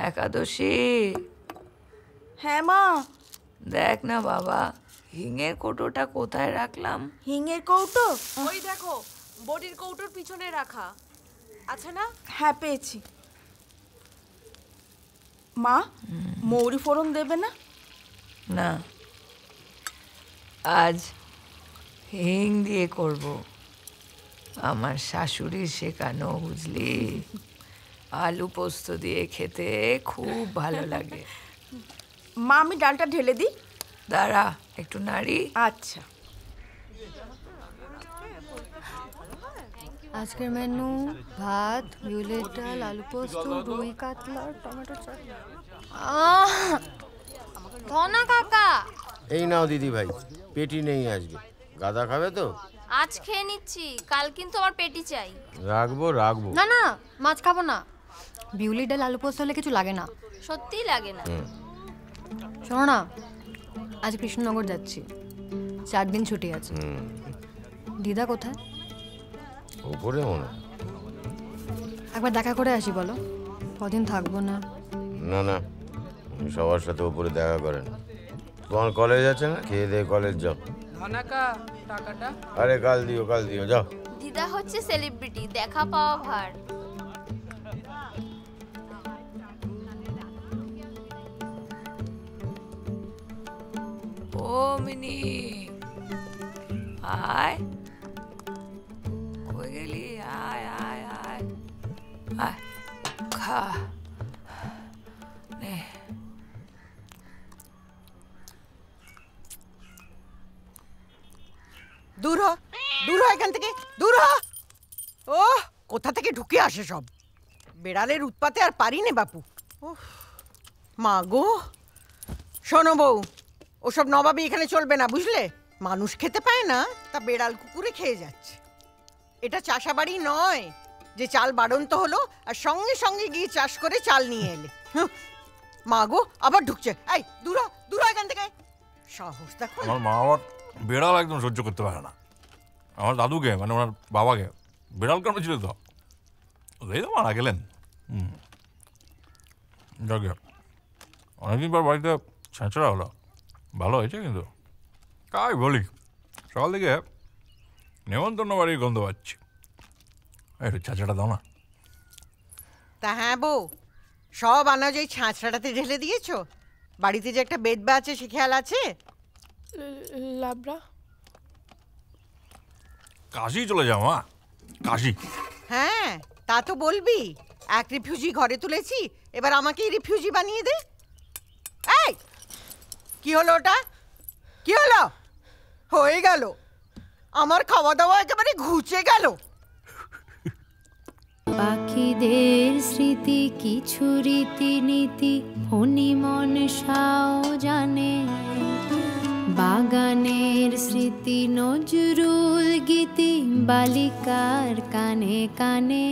একাদশী। হ্যাঁ মা। দেখ না বাবা, হিঙের কৌটোটা কোথায় রাখলাম? হিঙের কৌটো? ওই দেখো, বডির কৌটোর পিছনে রাখা আছে না? হ্যাঁ পেয়েছি। মা, মৌরি ফোড়ন দেবে না? না, আজ হিং দিয়ে করব। আমার শাশুড়ির শেখানো, বুঝলি? আলু পোস্ত দিয়ে খেতে খুব ভালো লাগে। মা, আমি ডালটা ঢেলে দিই। দাঁড়া, একটু নাড়ি। আচ্ছা। আজকের মেনু ভাত, বিউলির ডাল, আলু পোস্ত, রুই কাতলা, টমেটো চাটনি। ধনা কাকা, এই নাও দিদি ভাই, পেটি নেই আজকে। গাদা খাবে তো? আজ খেয়ে নিচ্ছি, কাল কিন্তু আমার পেটি চাই। রাখবো রাখবো। না না, মাছ খাবো না। বিউলির ডাল আলু পোস্ত হলে কিছু লাগে না। সত্যিই লাগে না। শোনো না, আজ কৃষ্ণনগর যাচ্ছি, 4 দিন ছুটি আছে। দিদা কোথায়? ওপরে মনে। একবার দেখা করে আসি বলো, কদিন থাকবো না। না না, উনি সবার সাথে ওপরে দেখা করেন। তোমার কলেজ আছে না? খেয়ে দিয়ে কলেজ যাও। টাকাটা আরে কাল দিও যাও। দিদা হচ্ছে সেলিব্রিটি, দেখা পাওয়া ভার। ও মিনি, আয়। কই গেলি? আয় আয় আয় আয়, খা নে। দূর হ, দূর হ এখান থেকে, দূর হ। ও কোথা থেকে ঢুকে আসে সব। বেড়ালের উৎপাতে আর পারি নে বাপু। মা গো, শোনো বউ, ওসব নবাবি এখানে চলবে না, বুঝলে? মানুষ খেতে পায় না, তা বেড়াল কুকুরে খেয়ে যাচ্ছে। এটা চাষাবাড়ি নয় যে চাল বাড়ন্ত হলো আর সঙ্গে সঙ্গে গিয়ে চাষ করে চাল নিয়ে এলে। মা গো, আবার ঢুকছে। এই দূর হ, দূর হ এখান থেকে। সাহস দেখো। আমার মা বাবার বেড়াল একদম সহ্য করতে পারে না। আমার দাদুকে, মানে ওনার বাবাকে বেড়াল কামড়ে ছিল তো, এই তো মারা গেলেন। যাকে অনেকদিন পর বাড়িতে ছেঁচড়া হলো, ভালো হয়েছে। কিন্তু কাই বলি, সকাল থেকে নেমন্তন্ন বাড়ির গন্ধ পাচ্ছি। একটু ছেঁচড়া দাও না। তা হ্যাঁ বউ, সব আনাজ ওই ছাঁচড়াটাতে ঢেলে দিয়েছো? বাড়িতে যে একটা বেদবা আছে সে খেয়াল আছে? লাবড়া কাশি চলে যাও মা, কাশি। হ্যাঁ তা তো বলবি। এক রিফিউজি ঘরে তুলেছি, এবার আমাকেই রিফিউজি বানিয়ে দে। এই কি হলো ওটা? কি হলো? হয়ে গেল আমার খাওয়া দাওয়া, একেবারে ঘুচে গেল। পাখিদের স্মৃতি কিছু রীতিনীতি ফণি মনসাও জানে, বাগানের স্মৃতি নজরুল গীতি বালিকার কানে কানে।